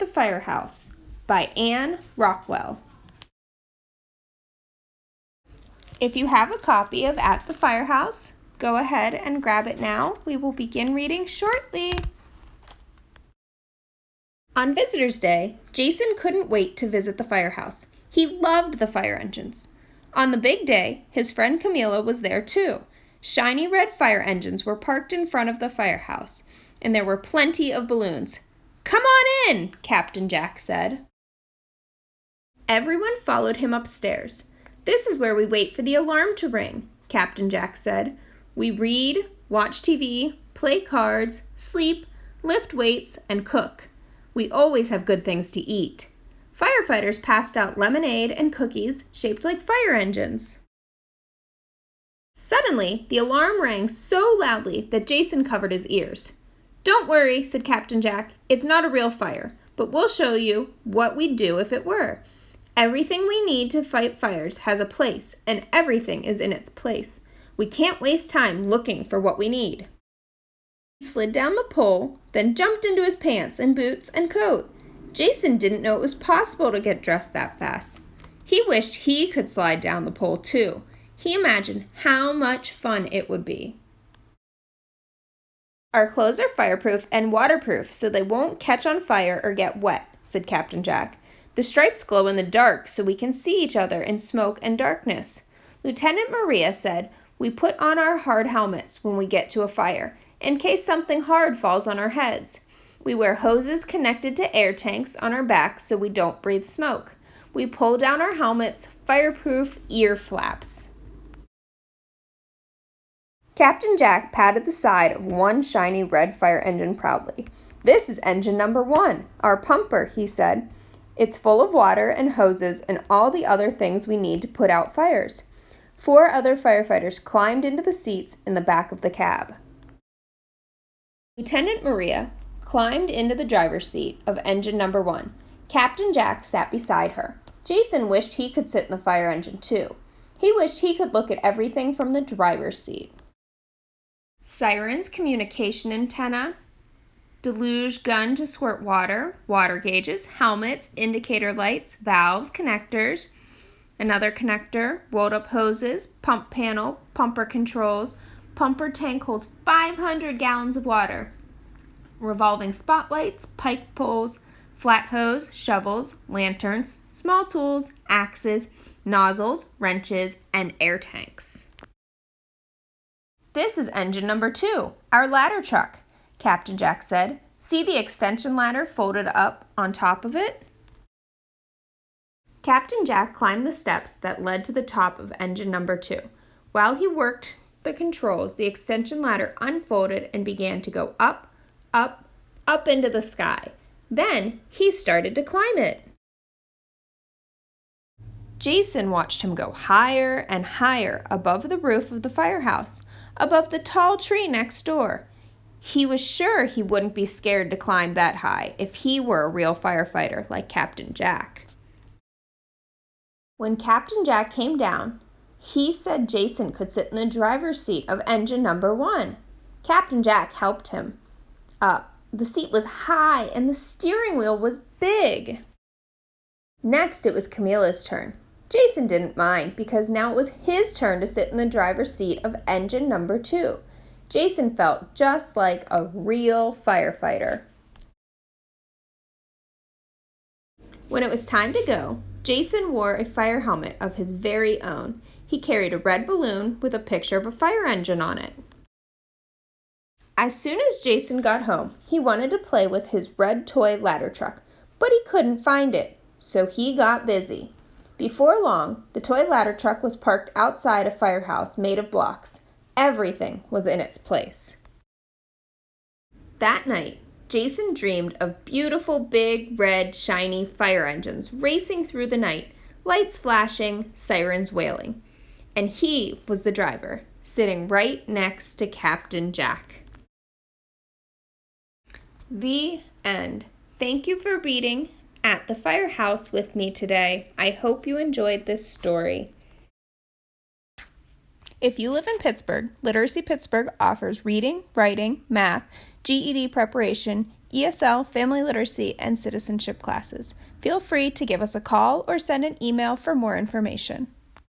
the Firehouse by Rockwell. If you have a copy of At the Firehouse, go ahead and grab it now. We will begin reading shortly. On Visitor's Day, Jason couldn't wait to visit the firehouse. He loved the fire engines. On the big day, his friend Camila was there too. Shiny red fire engines were parked in front of the firehouse, and there were plenty of balloons. "Come on in," Captain Jack said. Everyone followed him upstairs. "This is where we wait for the alarm to ring," Captain Jack said. "We read, watch TV, play cards, sleep, lift weights, and cook. We always have good things to eat." Firefighters passed out lemonade and cookies shaped like fire engines. Suddenly, the alarm rang so loudly that Jason covered his ears. "Don't worry," said Captain Jack. "It's not a real fire, but we'll show you what we'd do if it were. Everything we need to fight fires has a place, and everything is in its place. We can't waste time looking for what we need." He slid down the pole, then jumped into his pants and boots and coat. Jason didn't know it was possible to get dressed that fast. He wished he could slide down the pole too. He imagined how much fun it would be. "Our clothes are fireproof and waterproof so they won't catch on fire or get wet," said Captain Jack. "The stripes glow in the dark so we can see each other in smoke and darkness." Lieutenant Maria said, "We put on our hard helmets when we get to a fire, in case something hard falls on our heads. We wear hoses connected to air tanks on our backs so we don't breathe smoke. We pull down our helmets' fireproof ear flaps." Captain Jack patted the side of one shiny red fire engine proudly. "This is engine number 1, our pumper," he said. "It's full of water and hoses and all the other things we need to put out fires." 4 other firefighters climbed into the seats in the back of the cab. Lieutenant Maria climbed into the driver's seat of engine number 1. Captain Jack sat beside her. Jason wished he could sit in the fire engine too. He wished he could look at everything from the driver's seat. Sirens, communication antenna, deluge gun to squirt water, water gauges, helmets, indicator lights, valves, connectors, another connector, rolled up hoses, pump panel, pumper controls. Pumper tank holds 500 gallons of water. Revolving spotlights, pike poles, flat hose, shovels, lanterns, small tools, axes, nozzles, wrenches, and air tanks. "This is engine number 2, our ladder truck," Captain Jack said. "See the extension ladder folded up on top of it?" Captain Jack climbed the steps that led to the top of engine number 2. While he worked the controls, the extension ladder unfolded and began to go up, up, up into the sky. Then he started to climb it. Jason watched him go higher and higher above the roof of the firehouse, above the tall tree next door. He was sure he wouldn't be scared to climb that high if he were a real firefighter like Captain Jack. When Captain Jack came down, he said Jason could sit in the driver's seat of engine number 1. Captain Jack helped him up. The seat was high and the steering wheel was big. Next, it was Camila's turn. Jason didn't mind because now it was his turn to sit in the driver's seat of engine number 2. Jason felt just like a real firefighter. When it was time to go, Jason wore a fire helmet of his very own. He carried a red balloon with a picture of a fire engine on it. As soon as Jason got home, he wanted to play with his red toy ladder truck, but he couldn't find it, so he got busy. Before long, the toy ladder truck was parked outside a firehouse made of blocks. Everything was in its place. That night, Jason dreamed of beautiful, big, red, shiny fire engines racing through the night, lights flashing, sirens wailing. And he was the driver, sitting right next to Captain Jack. The end. Thank you for reading At the Firehouse with me today. I hope you enjoyed this story. If you live in Pittsburgh, Literacy Pittsburgh offers reading, writing, math, GED preparation, ESL, family literacy, and citizenship classes. Feel free to give us a call or send an email for more information.